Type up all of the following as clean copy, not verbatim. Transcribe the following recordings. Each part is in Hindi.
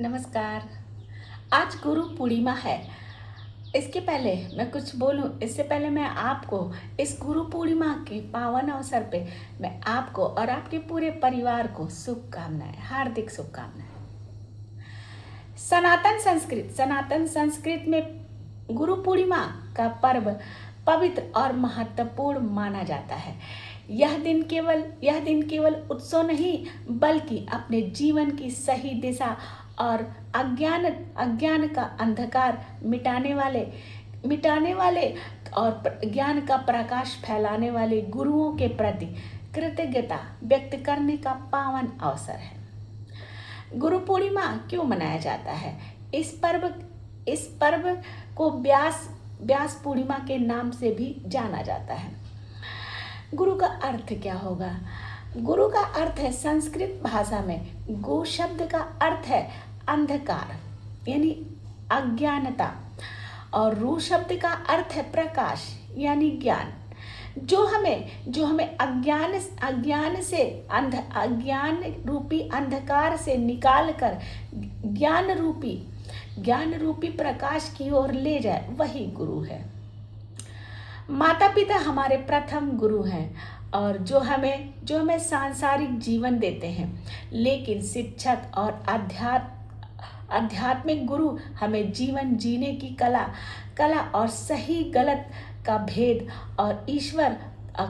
नमस्कार। आज गुरु पूर्णिमा है। इसके पहले मैं कुछ बोलूं, इससे पहले मैं आपको इस गुरु पूर्णिमा के पावन अवसर पे मैं आपको और आपके पूरे परिवार को शुभकामनाएं, हार्दिक शुभकामनाएं। सनातन संस्कृत में गुरु पूर्णिमा का पर्व पवित्र और महत्वपूर्ण माना जाता है। यह दिन केवल उत्सव नहीं बल्कि अपने जीवन की सही दिशा और अज्ञान का अंधकार मिटाने वाले और ज्ञान का प्रकाश फैलाने वाले गुरुओं के प्रति कृतज्ञता व्यक्त करने का पावन अवसर है। गुरु पूर्णिमा क्यों मनाया जाता है? इस पर्व को व्यास पूर्णिमा के नाम से भी जाना जाता है। गुरु का अर्थ क्या होगा? गुरु का अर्थ है, संस्कृत भाषा में गु शब्द का अर्थ है अंधकार यानी अज्ञानता, और रू शब्द का अर्थ है प्रकाश यानी ज्ञान। जो हमें अज्ञान रूपी अंधकार से निकाल कर ज्ञान रूपी प्रकाश की ओर ले जाए, वही गुरु है। माता पिता हमारे प्रथम गुरु हैं और जो हमें सांसारिक जीवन देते हैं, लेकिन शिक्षक और आध्यात्मिक गुरु हमें जीवन जीने की कला और सही गलत का भेद और ईश्वर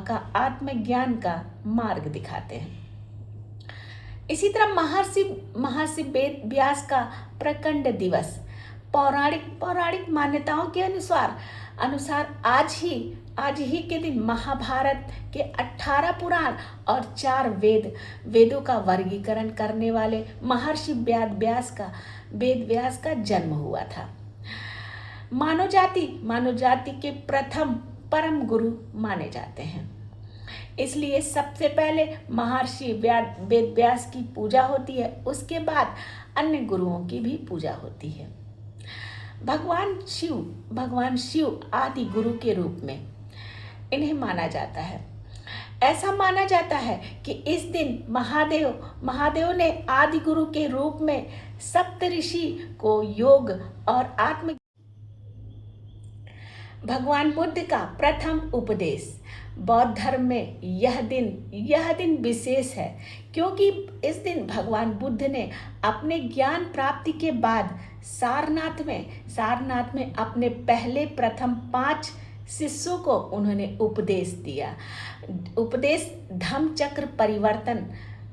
का आत्मज्ञान का मार्ग दिखाते हैं। इसी तरह महर्षि वेद व्यास का प्रकंड दिवस पौराणिक मान्यताओं के अनुसार आज ही के दिन महाभारत के 18 पुराण और 4 वेदों का वर्गीकरण करने वाले महर्षि वेद व्यास का जन्म हुआ था। मानव जाति के प्रथम परम गुरु माने जाते हैं। इसलिए सबसे पहले महर्षि वेद व्यास की पूजा होती है, उसके बाद अन्य गुरुओं की भी पूजा होती है। भगवान शिव आदि गुरु के रूप में इन्हें माना जाता है। ऐसा माना जाता है कि इस दिन महादेव ने आदि गुरु के रूप में सप्तऋषि को योग और आत्म भगवान बुद्ध का प्रथम उपदेश। बौद्ध धर्म में यह दिन विशेष है क्योंकि इस दिन भगवान बुद्ध ने अपने ज्ञान प्राप्ति के बाद सारनाथ में अपने पहले प्रथम 5 शिष्यों को उन्होंने उपदेश धम्म चक्र परिवर्तन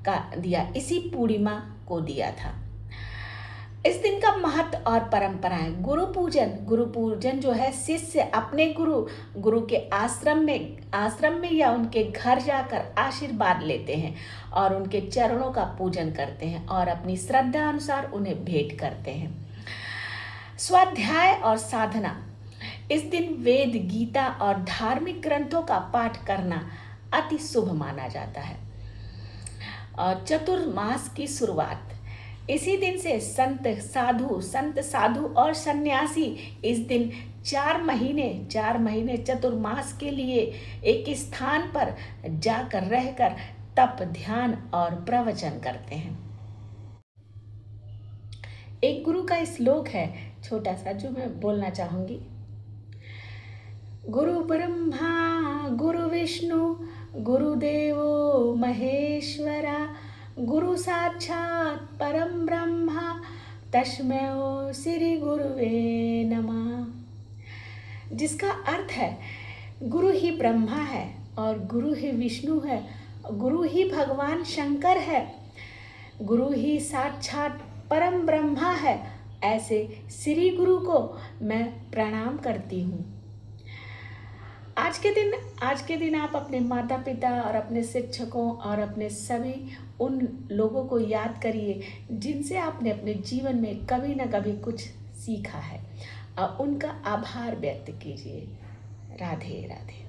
का दिया, इसी पूर्णिमा को दिया था। इस दिन का महत्व और परंपराएं। गुरु पूजन जो है, शिष्य अपने गुरु के आश्रम में या उनके घर जाकर आशीर्वाद लेते हैं और उनके चरणों का पूजन करते हैं और अपनी श्रद्धा अनुसार उन्हें भेंट करते हैं। स्वाध्याय और साधना। इस दिन वेद, गीता और धार्मिक ग्रंथों का पाठ करना अति शुभ माना जाता है। और चतुर्मास की शुरुआत। इसी दिन से संत साधु और सन्यासी इस दिन 4 महीने चतुर्मास के लिए एक स्थान पर जाकर रहकर तप, ध्यान और प्रवचन करते हैं। एक गुरु का श्लोक है छोटा सा, जो मैं बोलना चाहूंगी। गुरु ब्रह्मा गुरु विष्णु गुरुदेवो महेश्वरा, गुरु साक्षात परम ब्रह्मा तस्मै श्री गुरुवे नमः। जिसका अर्थ है, गुरु ही ब्रह्मा है और गुरु ही विष्णु है, गुरु ही भगवान शंकर है, गुरु ही साक्षात परम ब्रह्मा है। ऐसे श्री गुरु को मैं प्रणाम करती हूँ। आज के दिन आप अपने माता पिता और अपने शिक्षकों और अपने सभी उन लोगों को याद करिए जिनसे आपने अपने जीवन में कभी न कभी कुछ सीखा है, और उनका आभार व्यक्त कीजिए। राधे राधे।